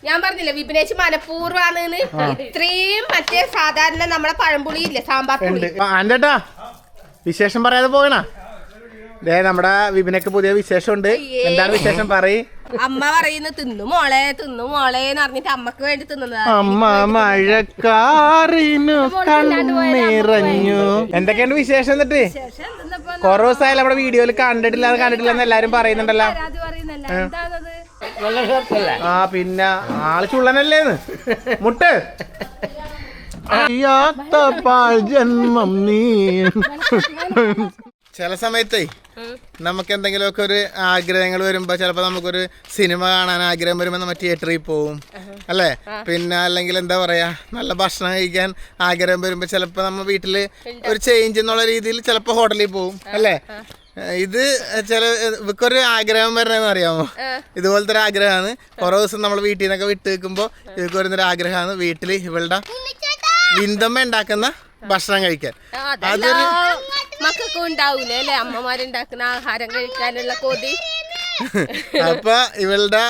ഞാൻ പറഞ്ഞില്ലേ വിപിനേച്ച് മനഃപൂർവ്വമാണ് ഇത്രയും മറ്റേ സാധാരണ നമ്മളെ പഴംപുളി ഇല്ലേ സാമ്പാർ പുളി. ആന്റേട്ടാ വിശേഷം പറയാതെ പോകണ നമ്മുടെ വിപിനക്ക് പുതിയ വിശേഷമുണ്ട്. എന്താണ് വിശേഷം പറയ്. അമ്മ പറയുന്നു തിന്നു മോളെ എന്ന് പറഞ്ഞിട്ട് അമ്മക്ക് വേണ്ടി തിന്നുന്നതാ. അമ്മ മഴക്കാറിനു കണ്ണിറഞ്ഞു. എന്തൊക്കെയുണ്ട് വിശേഷം? എന്നിട്ട് കൊറേ ദിവസമായാലും നമ്മുടെ വീഡിയോയിൽ കണ്ടിട്ടില്ലെന്ന് എല്ലാരും പറയുന്നുണ്ടല്ലോ. ആ പിന്നെ ആള് ചുള്ളനല്ലേന്ന് മുട്ട് ജന്മം നീ. ചില സമയത്തേ നമുക്ക് എന്തെങ്കിലുമൊക്കെ ഒരു ആഗ്രഹങ്ങൾ വരുമ്പോ ചിലപ്പോ നമുക്കൊരു സിനിമ കാണാൻ ആഗ്രഹം വരുമ്പോ നമ്മൾ തിയേറ്ററിൽ പോവും അല്ലേ. പിന്നെ അല്ലെങ്കിൽ എന്താ പറയാ നല്ല ഭക്ഷണം കഴിക്കാൻ ആഗ്രഹം വരുമ്പോ ചിലപ്പോ നമ്മ വീട്ടില് ഒരു ചേഞ്ച് എന്നുള്ള രീതിയിൽ ചിലപ്പോ ഹോട്ടലിൽ പോവും അല്ലേ. ഇത് ഇവക്കൊരു ആഗ്രഹം വരണെന്ന് അറിയാമോ? ഇതുപോലത്തെ ഒരു ആഗ്രഹമാണ്. കുറെ ദിവസം നമ്മൾ വീട്ടിൽ നിന്നൊക്കെ വിട്ട് നിൽക്കുമ്പോ ഇവർക്ക് വരുന്നൊരു ആഗ്രഹമാണ് വീട്ടില് ഇവളുടെ വിന്തമ്മ ഉണ്ടാക്കുന്ന ഭക്ഷണം കഴിക്കാൻ. അതൊരു മക്കൾക്കും ഉണ്ടാവൂലേ അല്ലെ അമ്മമാരുണ്ടാക്കുന്ന ആഹാരം കഴിക്കാനുള്ള കൊതി. അപ്പൊ ഇവളുടെ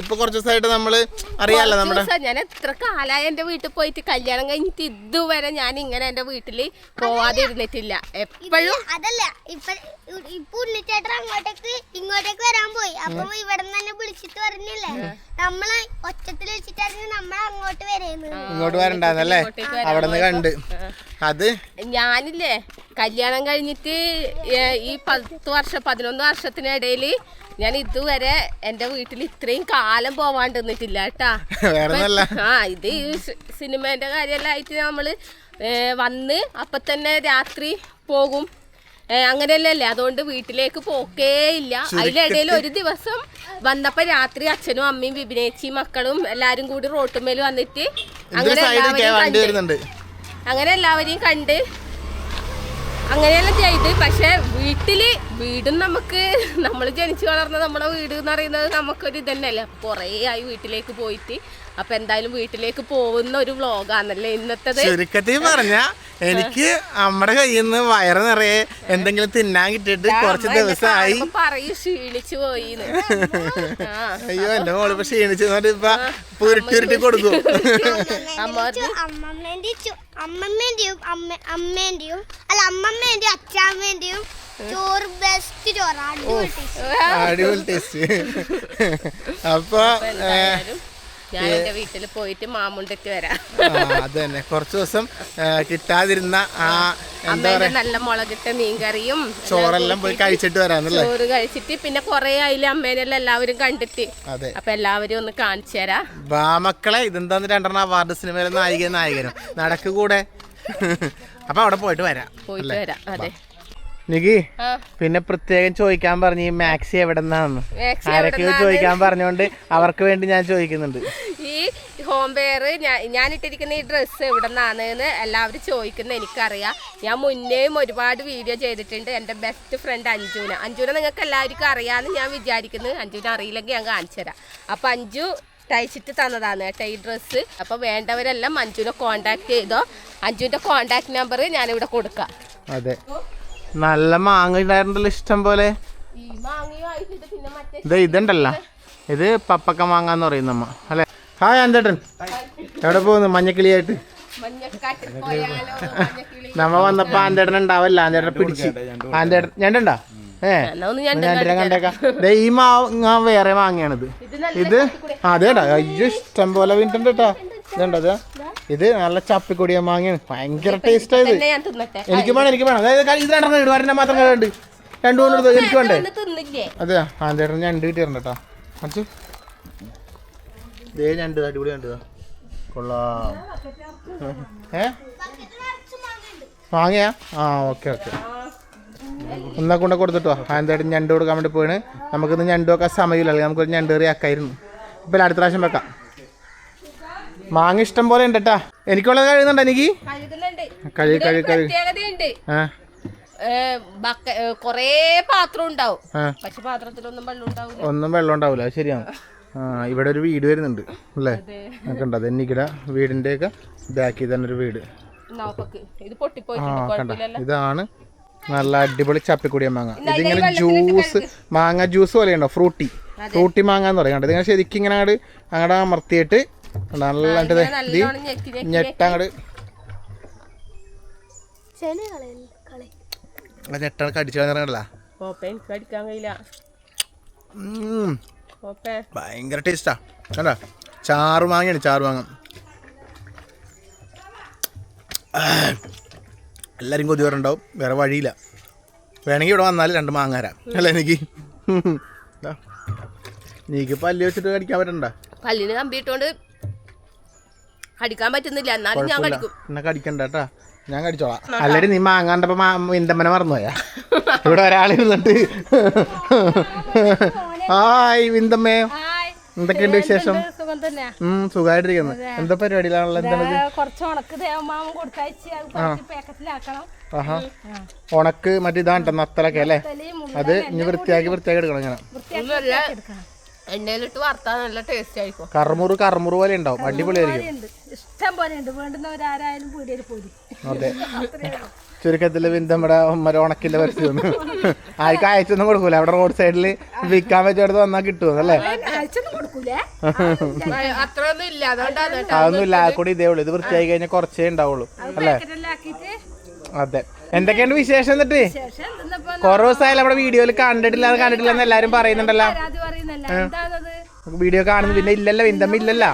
ഇപ്പൊ കുറച്ച് ദിവസമായിട്ട് നമ്മള് അറിയാലോ നമ്മുടെ ഞാൻ എത്ര കാലായി എന്റെ വീട്ടിൽ പോയിട്ട് കല്യാണം കഴിഞ്ഞിട്ട് ഇതുവരെ ഞാൻ ഇങ്ങനെ എന്റെ വീട്ടില് പോവാതെ ഇരുന്നിട്ടില്ല. എപ്പോഴും അതല്ല ഇപ്പൊ ഉണ്ണിച്ചേട്ടൻ ഇങ്ങോട്ടേക്ക് വരാൻ പോയി. അപ്പൊ ഇവിടെ തന്നെ വിളിച്ചിട്ട് പറഞ്ഞില്ലേ നമ്മളെ ഒച്ചത്തിൽ വിളിച്ചിട്ടായിരുന്നു നമ്മൾ അങ്ങോട്ട് ഇങ്ങോട്ട് വരണ്ടാന്നല്ലേ. അവിടെ നിന്ന് കണ്ട് അത് ഞാനില്ലേ കല്യാണം കഴിഞ്ഞിട്ട് ഈ 11 വർഷത്തിനിടയില് ഞാൻ ഇതുവരെ എന്റെ വീട്ടിൽ ഇത്രയും കാലം പോവാണ്ട് നിന്നിട്ടില്ല കേട്ടാ. ഇത് സിനിമേന്റെ കാര്യമെല്ലാം ആയിട്ട് നമ്മള് വന്ന് അപ്പൊ തന്നെ രാത്രി പോകും അങ്ങനെയല്ലേ. അതുകൊണ്ട് വീട്ടിലേക്ക് പോക്കേ ഇല്ല. അതിലിടയിൽ ഒരു ദിവസം വന്നപ്പോ രാത്രി അച്ഛനും അമ്മയും വിപിനേച്ചിയും മക്കളും എല്ലാരും കൂടി റോട്ടുമേൽ വന്നിട്ട് അങ്ങനെ എല്ലാവരെയും കണ്ട് അങ്ങനെയെല്ലാം ചെയ്ത്. പക്ഷെ വീടും നമുക്ക് നമ്മൾ ജനിച്ചു വളർന്ന നമ്മുടെ വീട് എന്ന് പറയുന്നത് നമുക്കൊരു ഇതന്നെയല്ലേ. കുറേ ആയി വീട്ടിലേക്ക് പോയിട്ട്. അപ്പൊ എന്തായാലും വീട്ടിലേക്ക് പോകുന്ന ഒരു വ്ളോഗാണല്ലേ ഇന്നത്തേത്. ചുരുക്കത്തിൽ പറഞ്ഞ എനിക്ക് നമ്മുടെ കയ്യിൽ നിന്ന് വയറ് നിറയെ എന്തെങ്കിലും തിന്നാൻ കിട്ടിയിട്ട് കുറച്ച് ദിവസമായി പറയൂ ക്ഷീണിച്ചു പോയി. അയ്യോ എന്റെ മോളിപ്പോ ക്ഷീണിച്ചു ഇപ്പൊ പുരുട്ടി കൊടുക്കും. അമ്മമ്മേന്റെയും അച്ഛാമ്മേന്റെയും ചോറ് ബെസ്റ്റ് ചോറ് അടിപൊളി ടേസ്റ്റ്. അപ്പൊ ഞാൻ എന്റെ വീട്ടിൽ പോയിട്ട് മാമുണ്ടിട്ട് വരാം. അത് തന്നെ കുറച്ച് ദിവസം കിട്ടാതിരുന്ന ആ അമ്മേന്റെ നല്ല മുളകിട്ട മീൻകറിയും ചോറെല്ലാം പോയി കഴിച്ചിട്ട് വരാന്നല്ലേ. ചോറ് കഴിച്ചിട്ട് പിന്നെ കൊറേ ആയില്ലേ അമ്മേനെല്ലാം എല്ലാവരും കണ്ടിട്ട്. അപ്പൊ എല്ലാവരും ഒന്ന് കാണിച്ചു തരാം. മക്കളെ ഇതെന്താന്ന് 2 അവാർഡ് സിനിമയിലെ നായകനും നടക്ക് കൂടെ. അപ്പൊ അവിടെ പോയിട്ട് വരാം. അതെ നികി പിന്നെ പ്രത്യേകം ചോദിക്കാൻ പറഞ്ഞു ഈ മാക്സി എവിടെ നിന്നാന്ന് ആരൊക്കെയോ ചോദിക്കാൻ പറഞ്ഞോണ്ട് അവർക്ക് വേണ്ടി ഞാൻ ചോദിക്കുന്നുണ്ട്. ഈ ഹോം വെയർ ഞാനിട്ടിരിക്കുന്ന ഈ ഡ്രസ്സ് എവിടെ നിന്നാണെന്ന് എല്ലാവരും ചോദിക്കുന്നത് എനിക്കറിയാം. ഞാൻ മുന്നേയും ഒരുപാട് വീഡിയോ ചെയ്തിട്ടുണ്ട്. എൻ്റെ ബെസ്റ്റ് ഫ്രണ്ട് അഞ്ജുന നിങ്ങൾക്ക് എല്ലാവർക്കും അറിയാമെന്ന് ഞാൻ വിചാരിക്കുന്നു. അഞ്ജുന അറിയില്ലെങ്കിൽ ഞാൻ കാണിച്ചു തരാം. അപ്പം അഞ്ജു തയ്ച്ചിട്ട് തന്നതാണ് കേട്ടോ ഈ ഡ്രസ്സ്. അപ്പോൾ വേണ്ടവരെല്ലാം അഞ്ജുനെ കോണ്ടാക്ട് ചെയ്തോ. അഞ്ജുവിൻ്റെ കോണ്ടാക്ട് നമ്പർ ഞാനിവിടെ കൊടുക്കാം. അതെ നല്ല മാങ്ങ ഉണ്ടായിരുന്നല്ലോ ഇഷ്ടം പോലെ. ഇതുണ്ടല്ലോ ഇത് പപ്പക്ക മാങ്ങാന്ന് പറയുന്ന അമ്മ അല്ലെ. ഹായ് ആന്തേട്ടൻ എവിടെ പോകുന്നു? മഞ്ഞക്കിളിയായിട്ട് നമ്മ വന്നപ്പോ ആന്തേട്ടൻ ഉണ്ടാവല്ല. ആന്തേട്ടനെ പിടിച്ച് ആന്തേട്ടൻ ഞണ്ടുണ്ടാ ഞണ്ടിനെ കണ്ടേക്കാം. ഈ മാങ്ങ വേറെ മാങ്ങയാണിത്. ഇത് അതേടാ അയ്യോ ഇഷ്ടം പോലെ വീണ്ടുണ്ട് കേട്ടാ. ഇതുണ്ടത് ഇത് നല്ല ചപ്പിക്കൊടിയ മാങ്ങയാണ്. ഭയങ്കര ടേസ്റ്റ് ആയത്. എനിക്ക് വേണം അതായത് ഇത് 2 ഇടുവാറിന്റെ മാത്രം ഉണ്ട്. 2-3 എടുത്ത് എനിക്ക് വേണ്ടേ. അതെ ആന്തേട്ടൻ ഞണ്ട് കിട്ടിയിട്ടുണ്ട് കേട്ടോ. മറിച്ച് ദേ ഞണ്ട് അടിപൊളി കണ്ടതാ കൊള്ളാം. മാങ്ങയാ? ആ ഓക്കെ ഒന്നാ കൊണ്ട് കൊടുത്തിട്ടോ. ആന്തേട്ടൻ ഞണ്ട് കൊടുക്കാൻ വേണ്ടി പോയിന്. നമുക്കിന്ന് ഞണ്ട് വെക്കാൻ സമയമില്ല. അല്ലെങ്കിൽ നമുക്കൊരു ഞണ്ട് കറി ആക്കായിരുന്നു. ഇപ്പം അടുത്ത പ്രാവശ്യം വെക്കാം. മാങ്ങ ഇഷ്ടം പോലെ ഉണ്ട് കേട്ടാ. എനിക്കുള്ളത് കഴിയുന്നുണ്ടോ? എനിക്ക് കൊറേ പാത്രം ഉണ്ടാവും. പക്ഷെ പാത്രത്തിലൊന്നും വെള്ളം ഉണ്ടാവില്ല. ശരിയാണ്. ഇവിടെ ഒരു വീട് വരുന്നുണ്ട് അല്ലേ? കണ്ട എനിക്കിടെ വീടിന്റെ ഒക്കെ ബാക്കി തന്നെ ഒരു വീട്. ഇതാണ് നല്ല അടിപൊളി ചപ്പിക്കുടിയ മാങ്ങ. ഇതിങ്ങനെ ജ്യൂസ് മാങ്ങ ജ്യൂസ് പോലെ ഉണ്ടോ ഫ്രൂട്ടി ഫ്രൂട്ടി മാങ്ങ എന്ന് പറയും. ഇതിങ്ങനെ ശരിക്കും ഇങ്ങനെ അങ്ങോട്ട് അമർത്തിയിട്ട് നല്ല ഞെട്ടങ്ങോട്ട് ഞെട്ടാണ് കടിച്ചു കളഞ്ഞല്ല. ഭയങ്കര ടേസ്റ്റാ കണ്ടാ. ചാറുമാങ്ങയാണ്, ചാറുമാങ്ങ. എല്ലാവരും കൊതി വരണ്ടാവും, വേറെ വഴിയില്ല. വേണമെങ്കിൽ ഇവിടെ വന്നാൽ 2 മാങ്ങാര അല്ല എനിക്ക്. നീക്ക് പല്ല് വെച്ചിട്ട് കടിക്കാൻ പറ്റണ്ട. പല്ലിന് കമ്പിട്ടോണ്ട് കടിക്കാൻ പറ്റുന്നില്ല, എന്നാലും ഞാൻ കടിക്കും. എന്നെ കടിക്കണ്ട കേട്ടാ, ഞാൻ കടിച്ചോളാം. അല്ലെങ്കിൽ നീ മാങ്ങാണ്ടപ്പോ വിന്തമ്മനെ മറന്നുപോയാ. ഇവിടെ ഒരാളിരുന്നിട്ട് ഹായ് വിന്തമ്മേ, എന്തൊക്കെയുണ്ട് വിശേഷം? സുഖമായിട്ടിരിക്കുന്നു. എന്താ പരിപാടിയിലാണല്ലോ? എന്താണ് ഉണക്ക് മറ്റേ ഇതാണ് നത്തലൊക്കെ അല്ലേ? അത് ഇനി വൃത്തിയാക്കി എടുക്കണം. ഇങ്ങനെ എണ്ണയിലിട്ട് വറുത്താൽ നല്ല ടേസ്റ്റ് ആയിരിക്കും. കറുമുറു പോലെ ഉണ്ടാവും, അടിപൊളിയായിരിക്കും. ഇഷ്ടം പോലെ ഉണ്ട്, വേണ്ടുന്നവരാരായാലും പീടികയിൽ പോയി. അതെ, ചുരുക്കത്തില് വിന്തമ്മടെ ഉണക്കിന്റെ പരസ്യം ആർക്കും അയച്ചൊന്നും കൊടുക്കൂല. അവിടെ റോഡ് സൈഡിൽ വിൽക്കാൻ പറ്റിയെടുത്ത് വന്നാൽ കിട്ടുമല്ലേ? അതൊന്നും ഇല്ല, ആ കൂടി ഇതേ ഉള്ളൂ. ഇത് വൃത്തിയായി കഴിഞ്ഞാൽ കുറച്ചേ ഉണ്ടാവുള്ളൂ അല്ലേ? അതെ. എന്തൊക്കെയുണ്ട് വിശേഷം? എന്നിട്ട് കൊറേ ദിവസമായാലും നമ്മുടെ വീഡിയോയിൽ കണ്ടിട്ടില്ലെന്ന് എല്ലാരും പറയുന്നുണ്ടല്ലോ. വീഡിയോ കാണുന്നു, പിന്നെ ഇല്ലല്ലോ വിന്തമ്മ ഇല്ലല്ലോ.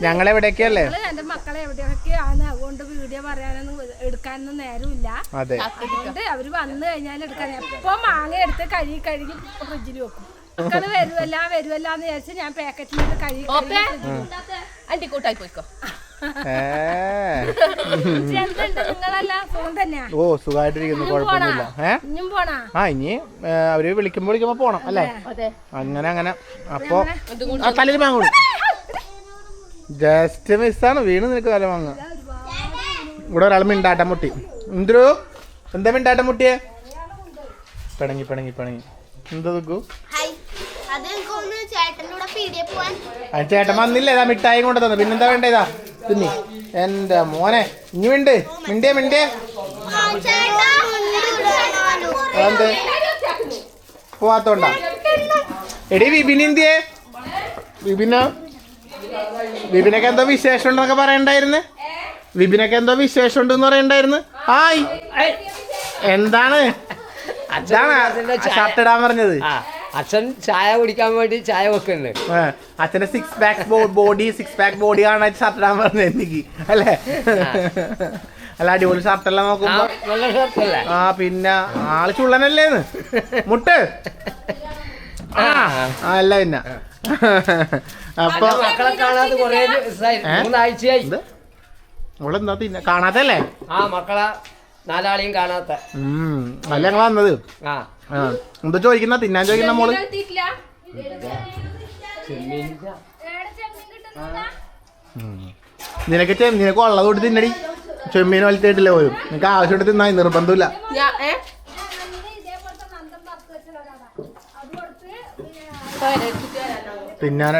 ഞങ്ങൾ എവിടെയൊക്കെയല്ലേ? എന്റെ മക്കളെ എവിടെയൊക്കെയാണ്, അതുകൊണ്ട് വീഡിയോ പറയാനൊന്നും എടുക്കാനൊന്നും നേരമില്ല. അതെ, അതുകൊണ്ട് അവര് വന്നു കഴിഞ്ഞാൽ എടുക്കാൻ എപ്പോ മാങ്ങ എടുത്ത് കഴുകി ഫ്രിഡ്ജിൽ വെക്കും. മക്കള് വരുവല്ലാന്ന് വിചാരിച്ച് ഞാൻ പാക്കറ്റിൽ കഴുകി അണ്ടിക്കൂട്ടായി പോയിക്കോ. നിങ്ങളെല്ലാം സുഖം തന്നെയാ? ഓ, സുഖമായിട്ടിരിക്കുന്നു, കുഴപ്പമൊന്നുമില്ല. ഇനി അവര് വിളിക്കുമ്പോ പോണം അല്ലേ? അങ്ങനെ അപ്പൊ തലയിൽ വാങ്ങൂ. ജസ്റ്റ് മിസ്സാണ്, വീണ് നിനക്ക് തല വാങ്ങ. ഇവിടെ ഒരാൾ മിണ്ടാട്ടം മുട്ടി. എന്തൊരു എന്താ മിണ്ടാട്ടം മുട്ടിയെ? പിണങ്ങി എന്താ നോക്കൂ. ചേട്ടൻ വന്നില്ലേ? ഏതാ മിഠായി കൊണ്ട് തന്നെ. പിന്നെന്താ വേണ്ടേതാ തിന്നി. എന്റെ മോനെ ഇനി മിണ്ടിയേ അതെന്ത് പോവാത്തോണ്ടാ? എടി വിപിനെന്തിയേ? വിപിനൊക്കെ എന്തോ വിശേഷം ഉണ്ടെന്നൊക്കെ പറയണ്ടായിരുന്നു. വിപിനൊക്കെ എന്തോ വിശേഷം ഉണ്ടെന്ന് പറയണ്ടായിരുന്നു. ഹായ്, എന്താണ് ഷർട്ട് ഇടാൻ പറഞ്ഞത്? അച്ഛൻ ചായ കുടിക്കാൻ വേണ്ടി ചായ വെക്കുന്നുണ്ട്. അച്ഛന്റെ 6 പാക്ക് ബോഡി കാണാൻ ഷർട്ട് ഇടാൻ പറഞ്ഞത് എനിക്ക് അല്ലേ? അല്ല, അടിപൊളി ഷർട്ടെല്ലാം നോക്കുമ്പോ നല്ല ഷർട്ടല്ലേ? പിന്നെ ആള് ചുള്ളനല്ലേന്ന് മുട്ട് അല്ല പിന്നെ. അപ്പൊ മക്കളെ കാണാതെ കൊറേ 3 ആഴ്ചയായി. അവളെന്താ കാണാത്തല്ലേ? മക്കളെ 4 കാണാത്ത. അല്ല ഞങ്ങൾ വന്നത്. എന്താ ചോദിക്കുന്ന? തിന്നാൻ ചോദിക്കുന്ന മോള്. നിനക്ക് ഉള്ളത് തൊട്ട് തിന്നടി. ചെമ്മീൻ വലുതായിട്ടില്ല പോലും. നിനക്ക് ആവശ്യമായിട്ട് തിന്നാ നിർബന്ധമില്ല. തിന്നാൻ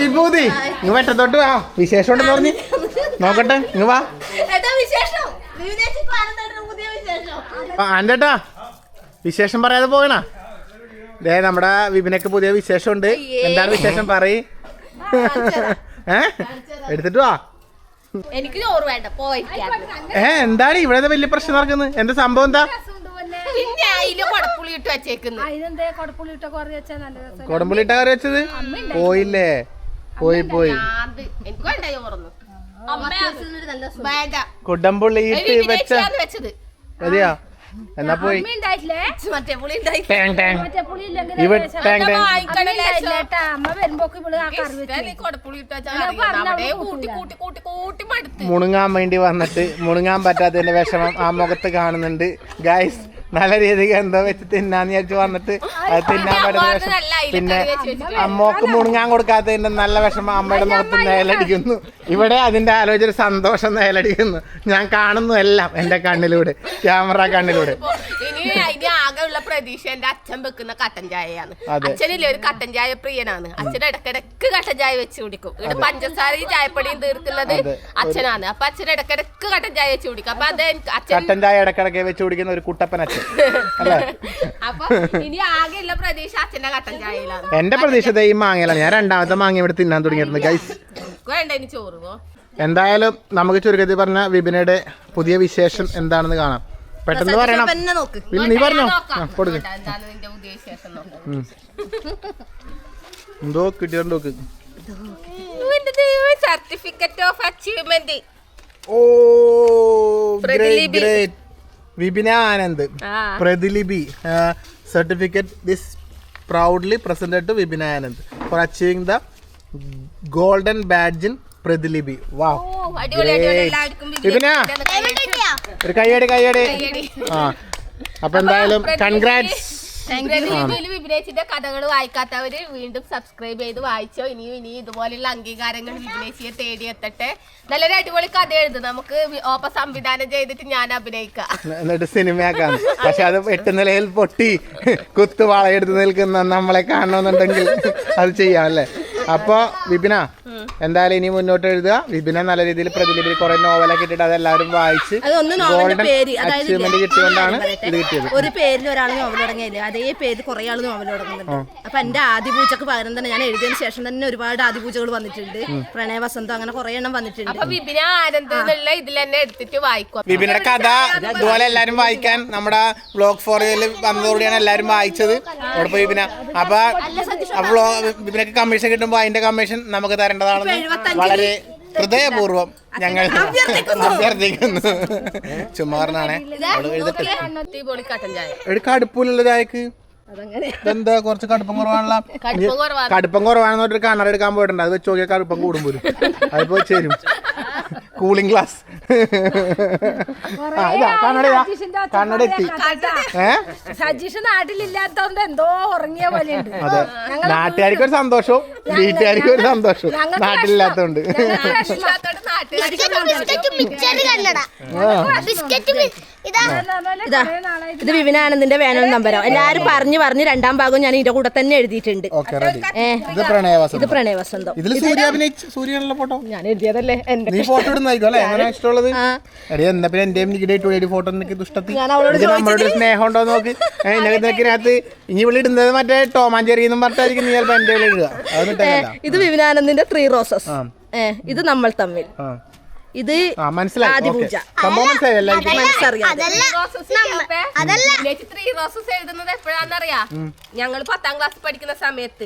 വിഭൂതി ഇങ്ങ് വെട്ടത്തോട്ട് വാ. വിശേഷം ഉണ്ടെന്ന് പറഞ്ഞ് നോക്കട്ടെ. ഇങ്ങ് വാ ആൻറ്റേട്ടാ. വിശേഷം പറയാതെ പോകണ. ദേ നമ്മുടെ വിപിനക്ക് പുതിയ വിശേഷം ഉണ്ട്. എന്താണ് വിശേഷം? പറയ്. എടുത്തിട്ട് വാ. എനിക്ക് ചോറ് വേണ്ട, എന്താണ് ഇവിടെ വലിയ പ്രശ്നം നടക്കുന്നത്? എന്താ സംഭവം? എന്താ കൊടമ്പുളിട്ട കറി വെച്ചത്? പോയില്ലേ? പോയി കൊടമ്പുള്ളി വെച്ചത് മതിയാ? എന്നാ പോയി. മുണുങ്ങാൻ വേണ്ടി വന്നിട്ട് മുണുങ്ങാൻ പറ്റാത്തതിന്റെ വിഷമം ആ മുഖത്ത് കാണുന്നുണ്ട് ഗൈസ്. നല്ല രീതിക്ക് എന്തോ വെച്ച് തിന്നാന്ന് വിചാരിച്ച് വന്നിട്ട് അത് തിന്നാൻ പറ്റുന്ന വിഷമം. പിന്നെ അമ്മക്ക് മുണുങ്ങാൻ കൊടുക്കാത്തതിന്റെ നല്ല വിഷമം അമ്മയുടെ മുഖത്ത് നേലടിക്കുന്നു. ഇവിടെ അതിന്റെ ആലോചന സന്തോഷം നേലടിക്കുന്നു. ഞാൻ കാണുന്നു എല്ലാം എന്റെ കണ്ണിലൂടെ, ക്യാമറ കണ്ണിലൂടെ. ആകെ ഉള്ള പ്രതീക്ഷ എന്റെ അച്ഛൻ വെക്കുന്ന കട്ടൻ ചായയാണ്. അച്ഛനില്ലേ ഒരു കട്ടൻ ചായ പ്രിയനാണ്. അച്ഛൻ ഇടക്കിടക്ക് കട്ടൻ ചായ വെച്ച് കുടിക്കും. ഇവിടെ പഞ്ചസാരയും ചായപ്പൊടിയും തീർക്കുന്നത് അച്ഛനാണ്. അപ്പൊ അച്ഛൻ ഇടക്കിടക്ക് കട്ടൻ ചായ വെച്ച് കുടിക്കും. അപ്പൊ അത് അച്ഛൻ കട്ടൻ ചായ ഇടക്കിടക്ക് വെച്ച് കുടിക്കുന്ന ഒരു കുട്ടപ്പൻ അച്ഛൻ. അപ്പൊ ഇനി ആകെ ഉള്ള പ്രതീക്ഷ അച്ഛന്റെ കട്ടൻ ചായയിലാണ്. എന്റെ പ്രതീക്ഷ ഈ മാങ്ങയിലാണ്. ഞാൻ രണ്ടാമത്തെ മാങ്ങ ഇവിടെ തിന്നാൻ തുടങ്ങിയിരുന്നു ഗൈസ്. വേണ്ട ഇനി ചോറുവോ? എന്തായാലും നമുക്ക് ചുരുക്കത്തിൽ പറഞ്ഞ വിപിനയുടെ പുതിയ വിശേഷം എന്താണെന്ന് കാണാം. പെട്ടെന്ന് പറയണം. നീ പറഞ്ഞോ കൊടുക്ക. എന്താണ് നിന്റെ പുതിയ വിശേഷം? എന്തോ കിട്ടിയോ? Certificate of achievement. Oh great. Vipina Anand Pratilipi certificate this proudly presented to Vibina Anand for achieving the golden badge in Pratilipi. വാ വിപിന ഒരു കയ്യടി. ആ അപ്പൊ എന്തായാലും കൺഗ്രാറ്റ്സ്. വിപിനേച്ചിന്റെ കഥകൾ വായിക്കാത്തവര് വീണ്ടും സബ്സ്ക്രൈബ് ചെയ്ത് വായിച്ചോ. ഇനിയും ഇതുപോലെയുള്ള അംഗീകാരങ്ങൾ വിപിനേച്ചിയെ തേടിയെത്തട്ടെ. നല്ലൊരു അടിപൊളി കഥ എഴുതും. നമുക്ക് ഓപ്പ സംവിധാനം ചെയ്തിട്ട് ഞാൻ അഭിനയിക്കാം. എന്നിട്ട് സിനിമയാക്കാം. പക്ഷെ അത് 8 നിലയിൽ പൊട്ടി കുത്തുവാളയെടുത്ത് നിൽക്കുന്ന നമ്മളെ കാണണമെന്നുണ്ടെങ്കിൽ അത് ചെയ്യാം അല്ലേ? അപ്പൊ വിപിന എന്തായാലും ഇനി മുന്നോട്ട് എഴുതുക. വിപിന നല്ല രീതിയിൽ പ്രതിലിപി കുറെ നോവലൊക്കെ ഇട്ടിട്ട് അതെല്ലാവരും വായിച്ച് ഗോൾഡൻ അച്ചീവ്മെന്റ് കിട്ടിയോണ്ടാണ് ഇത് കിട്ടിയത്. ഒരു പേരിൽ ഒരാൾ നോവൽ തുടങ്ങിയില്ലേ, അതേ പേര് കുറെ ആൾ നോവൽ തുടങ്ങുന്നുണ്ട്. അപ്പൊ എന്റെ ആദിപൂജക്ക് പകരം തന്നെ ഞാൻ എഴുതിയതിനു ശേഷം തന്നെ ഒരുപാട് ആദിപൂജകൾ വന്നിട്ടുണ്ട്. പ്രണയ വസന്തം അങ്ങനെ കുറെ എണ്ണം വന്നിട്ടുണ്ട്. അപ്പൊ വിപിന ആനന്ദ് എന്നുള്ള ഇതിൽ തന്നെ എടുത്തിട്ട് വായിക്കും. വിപിനയുടെ കഥ ഇതുപോലെ എല്ലാരും വായിക്കാൻ നമ്മുടെ വ്ലോഗ് ഫോറിൽ വന്നതോടെയാണ് എല്ലാരും വായിച്ചത്. അവിടെ പോയി വിപിന അപ്പൊ വിപിനക്ക് കമ്മീഷൻ കിട്ടുമ്പോ അതിന്റെ കമ്മീഷൻ നമുക്ക് തരേണ്ടതാണെന്ന് വളരെ ഹൃദയപൂർവ്വം ഞങ്ങൾ അഭ്യർത്ഥിക്കുന്നു. ചുമ്മാറിനാണേ കടുപ്പിലുള്ള ചായക്ക് ഇതെന്താ കുറച്ച് കടുപ്പം കുറവാണല്ലോ. കടുപ്പം കുറവാണെന്ന് പറഞ്ഞിട്ട് കണ്ണട പോയിട്ടുണ്ട്. അത് വെച്ച് നോക്കിയാൽ കടുപ്പം കൂടും പോലും. അതിപ്പോ ചേരും കൂളിംഗ് ഗ്ലാസ്. കണ്ണടെത്തി. സജീഷ് നാട്ടിലില്ലാത്തോണ്ട് എന്തോ ഉറങ്ങിയ പോലെ. അതെ, നാട്ടുകാർക്ക് ഒരു സന്തോഷവും വീട്ടുകാർക്ക് ഒരു സന്തോഷവും നാട്ടിലില്ലാത്തോണ്ട്. ഇത് വിപിന ആനന്ദിന്റെ വേനൽ നമ്പരോ. എല്ലാരും പറഞ്ഞു 2ാം ഭാഗം ഞാൻ ഇതിന്റെ കൂടെ തന്നെ എഴുതിയിട്ടുണ്ട്. ഇത് പ്രണയവസന്തം. ഇതിൽ സൂര്യ സൂര്യനുള്ള ഫോട്ടോ ഞാൻ എഴുതിയതല്ലേ. നീ ഫോട്ടോ ഇടുന്നായിരിക്കും അല്ലേ? അങ്ങനെ ഇഷ്ടമുള്ളത് എന്നാ പിന്നെ എന്റെയും നികിടേറ്റ് ഫോട്ടോ എനിക്ക് ദുഷ്ടത്തി നമ്മളോട് സ്നേഹം ഉണ്ടോ നോക്ക്. ഇതിനകത്ത് ഇനി വിളി ഇടുന്നത് മറ്റേ ടോമാഞ്ചേരി എന്നും പറഞ്ഞായിരിക്കും നീ ചിലപ്പോ എന്റെ വിളി ഇടുക. ഇത് വിപിന ആനന്ദിന്റെ 3 റോസസ്. ഇത് നമ്മൾ തമ്മിൽ. ഇത് ആദിപൂജ. എഴുതുന്നത് എപ്പോഴാന്നറിയാ? ഞങ്ങൾ 10ാം ക്ലാസ് പഠിക്കുന്ന സമയത്ത്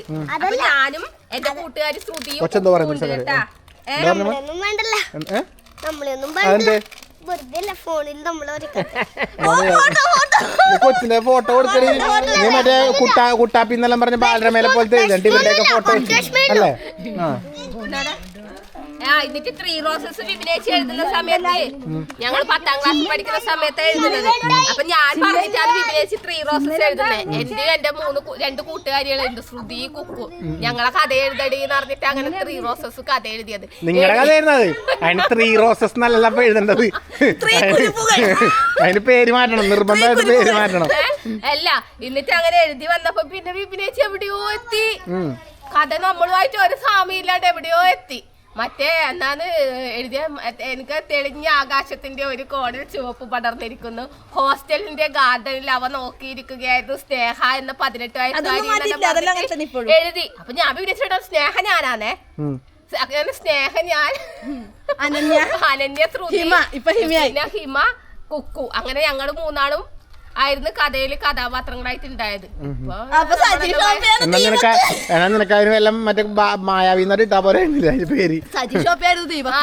ഞാനും എന്റെ കൂട്ടുകാരി ശ്രുതിയും കൊച്ചിന്റെ ഫോട്ടോ കൊടുക്കണി. നീ മറ്റേ കുട്ടാപ്പി എന്നെല്ലാം പറഞ്ഞ ബാലരമേലെ പോലത്തെ ഇവരുടെയൊക്കെ ഫോട്ടോ അല്ലേ? എന്നിട്ട് 3 റോസസ് വിപിനേച്ചി എഴുതുന്ന സമയത്ത് ഞങ്ങൾ 10ാം ക്ലാസ് പഠിക്കുന്ന സമയത്ത് എഴുതുന്നത്. അപ്പൊ ഞാൻ പറഞ്ഞിട്ടാണ് വിപിനേച്ചി 3 റോസസ് എഴുതുന്നത്. എന്റെ 2 കൂട്ടുകാരികളുണ്ട്, ശ്രുതി, കുക്കു. ഞങ്ങളെ കഥ എഴുതടി എന്ന് പറഞ്ഞിട്ട് അങ്ങനെ 3 റോസസ് കഥ എഴുതിയത്. നിങ്ങളുടെ കഥ എഴുതുന്നത് അതിന് 3 റോസസ് എന്നല്ല എഴുതേണ്ടത്. അതിന് പേര് മാറ്റണം, നിർബന്ധമായിട്ട് പേര് മാറ്റണം. അല്ല, എന്നിട്ട് അങ്ങനെ എഴുതി വന്നപ്പോ പിന്നെ വിപിനേച്ചി എവിടെയോ എത്തി. കഥ നമ്മളുമായിട്ട് ഒരു സാമ്യമില്ലാണ്ട് എവിടെയോ എത്തി. മറ്റേ എന്നാണ് എഴുതിയ എനിക്ക് തെളിഞ്ഞ ആകാശത്തിന്റെ ഒരു കോണിൽ ചുവപ്പ് പടർന്നിരിക്കുന്നു. ഹോസ്റ്റലിന്റെ ഗാർഡനിൽ അവ നോക്കിയിരിക്കുകയായിരുന്നു സ്നേഹ എന്ന 18 വയസ്സുകാരി എഴുതി. അപ്പൊ ഞാൻ വിചാരിച്ചിട്ട് സ്നേഹ ഞാനാണേ. അങ്ങനെ സ്നേഹ ഞാൻ, അനന്യ, ശ്രുതി, ഹിമ, കുക്കു, അങ്ങനെ ഞങ്ങള് 3 ആയിരുന്നു കഥയില് കഥാപാത്രങ്ങളായിട്ട് ഉണ്ടായത്. നിനക്കാരും മറ്റേ മായാവിന്നോട് ഇട്ടാ പോലെ പേര് ദീപക്.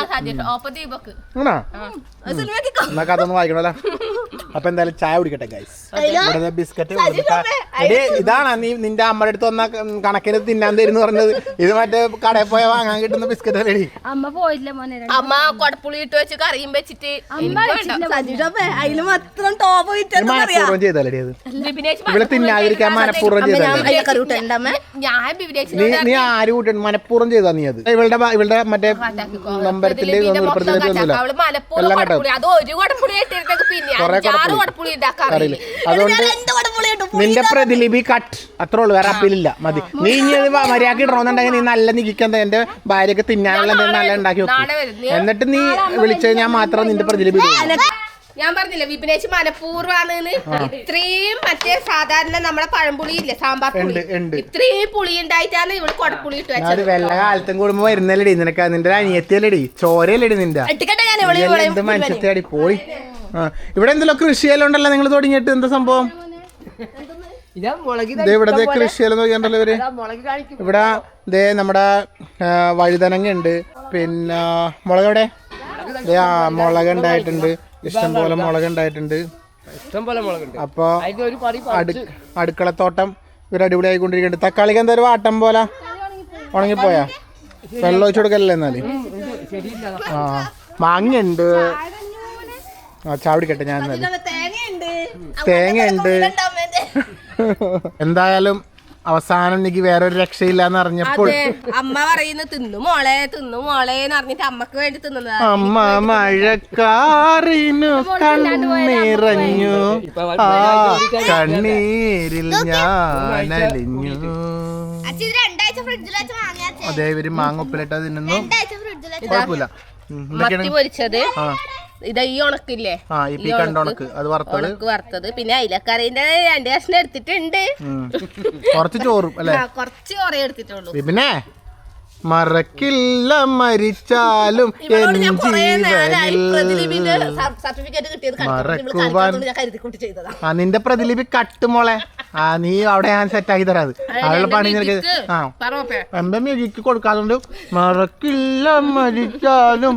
എന്നാ കഥ ഒന്ന് വായിക്കണല്ലോ. അപ്പൊ എന്തായാലും ചായ കുടിക്കട്ടെ ഗൈസ്. ബിസ്ക്കറ്റ് ഇതാണ് നീ നിന്റെ അമ്മയുടെ അടുത്ത് വന്ന കണക്കിന് തിന്നാൻ തരുന്ന് പറഞ്ഞത്. ഇത് മറ്റേ കടയിൽ പോയാൽ വാങ്ങാൻ കിട്ടുന്ന ബിസ്ക്കറ്റ് അല്ലേ? അമ്മ പോയില്ല മോനെ. അമ്മ കൊടപ്പുളി ഇട്ട് വെച്ച് കറിയും വെച്ചിട്ട് അതിന് മാത്രം ടോപ്പ് മനഃപൂർവ്വം ചെയ്തല്ലേ അത്? ഇവിടെ തിന്നാതിരിക്കാൻ മനഃപൂർവ്വം ചെയ്തല്ലേ? നീ ആര് കൂട്ടി മനഃപൂർവ്വം ചെയ്താ നീ അത്? ഇവളുടെ മറ്റേ നമ്പരത്തിന്റെ കൊറേ കൊടപ്പുളി 6 കുടപ്പുളി ഉണ്ടാക്കാറില്ല. അതുകൊണ്ട് നിന്റെ പ്രതിലിപി കട്ട് അത്രേ ഉള്ളൂ, വേറെ അപ്പീലില്ല. മതി. നീ ഇനി മര്യാദക്ക് ഇടണമെന്നുണ്ടെങ്കിൽ നീ നല്ല നിൽക്കാൻ എന്റെ ഭാര്യക്ക് തിന്നാനുള്ള എന്തെങ്കിലും നല്ല ഉണ്ടാക്കി വെക്കും. എന്നിട്ട് നീ വിളിച്ചു ഞാൻ മാത്രം നിന്റെ പ്രതിലിപി ഞാൻ പറഞ്ഞില്ല വിപിനേശ് മനഃപൂർവ്വമാണ് ഇത്രയും മറ്റേ സാധാരണ നമ്മളെ പഴംപുളി ഇല്ലേ സാമ്പാർ പുളി ഇത്രയും പുളി ഉണ്ടായിട്ടാണ് ഇവിടെ കൊടപ്പുളി ഇട്ട് വെച്ചത്. അത് വല്ല കാലത്തും കൂടുമ്പോ വരുന്നല്ലടി നിനക്ക് നിന്റെ അനിയത്തിയല്ലടി ചോരയല്ലടി നിന്റെ എന്ത് മനുഷ്യത്തി പോയി. ഇവിടെ എന്തെല്ലോ കൃഷിയെല്ലാം ഉണ്ടല്ലോ നിങ്ങൾ തുടങ്ങിയിട്ട് എന്താ സംഭവം? ഇവിടത്തെ കൃഷിയെല്ലാം നോക്കിയാണ്ടല്ലോ ഇവര്. ഇവിടെ ദേ നമ്മുടെ വഴുതനങ്ങ ഉണ്ട്, പിന്നെ മുളക് എവിടെ മുളക് ഉണ്ടായിട്ടുണ്ട്, ഇഷ്ടം പോലെ മുളക് ഉണ്ടായിട്ടുണ്ട്. അപ്പൊ അടുക്കളത്തോട്ടം ഇവർ അടിപൊളിയായിക്കൊണ്ടിരിക്കുന്നുണ്ട്. തക്കാളിക്ക് എന്തായാലും വാട്ടം പോലെ ഉണങ്ങിപ്പോയാ വെള്ളം ഒഴിച്ചു കൊടുക്കല്ലേ എന്നാല്. മാങ്ങയുണ്ട്, ചാവടിക്കട്ടെ ഞാൻ എന്നാലും. തേങ്ങയുണ്ട്. എന്തായാലും അവസാനം എനിക്ക് വേറൊരു രക്ഷയില്ലാന്ന് അറിഞ്ഞപ്പോൾ അമ്മ പറയുന്നു തിന്നു മോളെ എന്ന് പറഞ്ഞിട്ട് അമ്മക്ക് വേണ്ടി തിന്നതാ. അമ്മ മഴക്കാറിനു കണ്ണിറഞ്ഞു, ആ കണ്ണീരിൽ ഞാൻ അലിഞ്ഞു. അതെ ഇവര് മാങ്ങ ഉപ്പിലിട്ട് തിന്നുന്നു, കുഴപ്പമില്ല. മത്തി പൊരിച്ചത്, ഇതാ ഈ ഉണക്കില്ലേ അത് വറുത്തത്, പിന്നെ അയിലക്കറിന്റെ 2 കഷ്ണം എടുത്തിട്ടുണ്ട്. കുറച്ച് ചോറും അല്ലെ, കുറച്ച് കുറേ എടുത്തിട്ടുള്ളൂ. പിന്നെ മറക്കില്ല മരിച്ചാലും നിന്റെ പ്രതിലിപി കട്ട് മോളെ. നീ അവിടെ ഞാൻ സെറ്റ് ആക്കി തരാത്. അവളുടെ പണി നിനക്ക് മ്യൂജിക്ക് കൊടുക്കാറുണ്ട്. മറക്കില്ല മരിച്ചാലും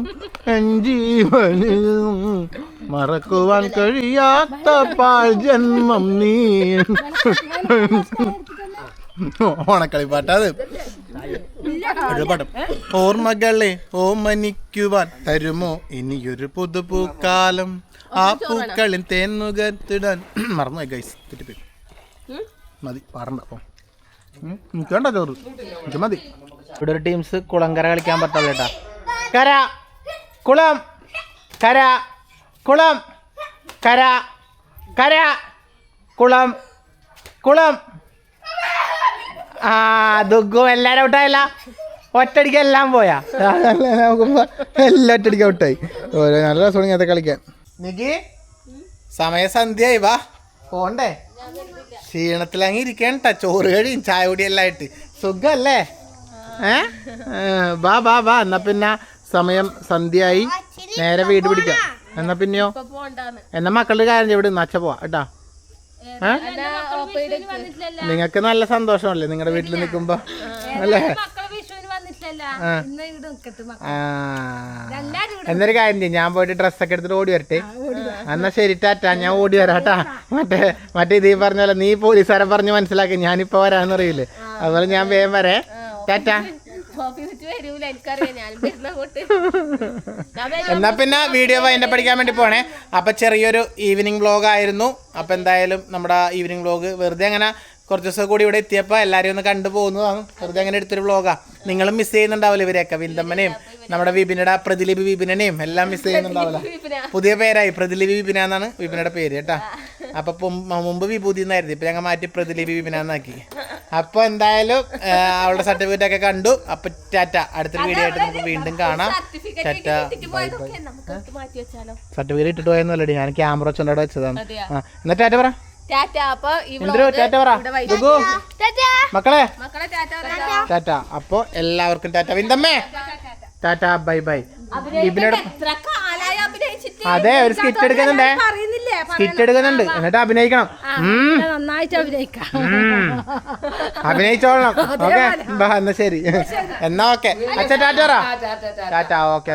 എൻ ജീവനിൽ മറക്കുവാൻ കഴിയാത്ത പാൽ ജന്മം നീ. ഓണക്കളി പാട്ടത് പാട്ടും. ഓർമ്മകളെ ഓമനിക്കുവാൻ തരുമോ ഇനിയൊരു പുതുപൂക്കാലം, ആ പൂക്കളിൽ തേന്നുകത്തിടാൻ. മറന്നു ഗൈസ്, തെറ്റിപ്പോയി. മതി പാടണ്ട. അപ്പം എനിക്ക് വേണ്ട ചോറ്, എനിക്ക് മതി. ഇവിടെ ഒരു ടീംസ് കുളങ്കര കളിക്കാൻ പറ്റാതെ കേട്ടാ. കര കുളം കര കുളം കര കര കുളം കുളം. ദുഃഖു എല്ലാരും ഔട്ടായല്ല, ഒറ്റടിക്ക് എല്ലാം പോയാ. എല്ലാം ഒറ്റടിക്ക് ഔട്ടായി. ഓരോ നല്ല രസമാണ് ഇങ്ങനത്തെ കളിക്കാൻ. നിക്ക് സമയസന്ധ്യയായി, വാ പോണ്ടേ. ക്ഷീണത്തിലങ്ങി ഇരിക്കണ്ട, ചോറ് കഴിയും ചായ കുടി എല്ലാം ആയിട്ട് സുഖല്ലേ? വാ വാ വാ. എന്നാ പിന്നെ സമയം സന്ധ്യയായി, നേരെ വീട് പിടിക്കാം. എന്നാ പിന്നെയോ എന്നാ മക്കളുടെ കാര്യം ഇവിടെ നച്ച പോവാ കേട്ടാ. നിങ്ങൾക്ക് നല്ല സന്തോഷമല്ലേ നിങ്ങളുടെ വീട്ടിൽ നിൽക്കുമ്പോ അല്ലേ? എന്നൊരു കാര്യം ചെയ്യും, ഞാൻ പോയിട്ട് ഡ്രസ്സൊക്കെ എടുത്തിട്ട് ഓടി വരട്ടെ. എന്നാ ശരി, ടാറ്റാ, ഞാൻ ഓടി വരാട്ടാ. മറ്റേ ഇതീ പറഞ്ഞ പോലെ നീ പോലീസുകാരെ പറഞ്ഞ് മനസ്സിലാക്കി ഞാനിപ്പോ വരാന്ന് അറിയില്ലേ, അതുപോലെ ഞാൻ വേഗം വരേ. ടാറ്റാ. എന്നാ പിന്നെ വീഡിയോ അതിന്റെ പഠിക്കാൻ വേണ്ടി പോണേ. അപ്പൊ ചെറിയൊരു ഈവനിങ് വ്ലോഗ് ആയിരുന്നു. അപ്പൊ എന്തായാലും നമ്മുടെ ഈവനിങ് വ്ലോഗ് വെറുതെ അങ്ങനെ കുറച്ച് ദിവസം കൂടി ഇവിടെ എത്തിയപ്പോൾ എല്ലാവരും ഒന്ന് കണ്ടു പോകുന്നതാണ്. വെറുതെ അങ്ങനെ എടുത്തൊരു വ്ലോഗാ. നിങ്ങളും മിസ് ചെയ്യുന്നുണ്ടാവില്ല ഇവരെയൊക്കെ, വിന്തമ്മനെയും നമ്മുടെ വിപിനയുടെ പ്രതിലിപി വിപിനെയും എല്ലാം മിസ് ചെയ്യുന്നുണ്ടാവില്ല. പുതിയ പേരായി പ്രതിലിപി വിപിന എന്നാണ് വിപിനയുടെ പേര് കേട്ടാ. അപ്പൊ മുമ്പ് വിഭൂതി എന്നായിരുന്നു, ഇപ്പൊ ഞങ്ങൾ മാറ്റി പ്രതിലിപി വിപിന എന്നാക്കി. അപ്പൊ എന്തായാലും അവളുടെ സർട്ടിഫിക്കറ്റ് ഒക്കെ കണ്ടു. അപ്പൊ ടാറ്റ, അടുത്തൊരു വീഡിയോ ആയിട്ട് നമുക്ക് വീണ്ടും കാണാം. Tata, bye by. സർട്ടിഫിക്കറ്റ് ഇട്ടിട്ട് പോയെന്നല്ലേ, ഞാൻ ക്യാമറ വെച്ചോണ്ട് വെച്ചതാണ്. എന്നാ ടാറ്റ പറ. മക്കളെ ടാറ്റ. അപ്പൊ എല്ലാവർക്കും ടാറ്റ. വിന്തമ്മേ ടാറ്റ, ബൈ ബൈ. വിപിനോട് അതെ ഒരു സ്കിറ്റ് എടുക്കുന്നുണ്ടേ, സ്കിറ്റ് എടുക്കുന്നുണ്ട്, എന്നിട്ട് അഭിനയിക്കണം. അഭിനയിച്ചോളണം. ഓക്കെ എന്നാ ശരി, എന്നാ ഓക്കെ. അച്ഛാ ടാറ്റ പറ. ടാറ്റ, ഓക്കെ.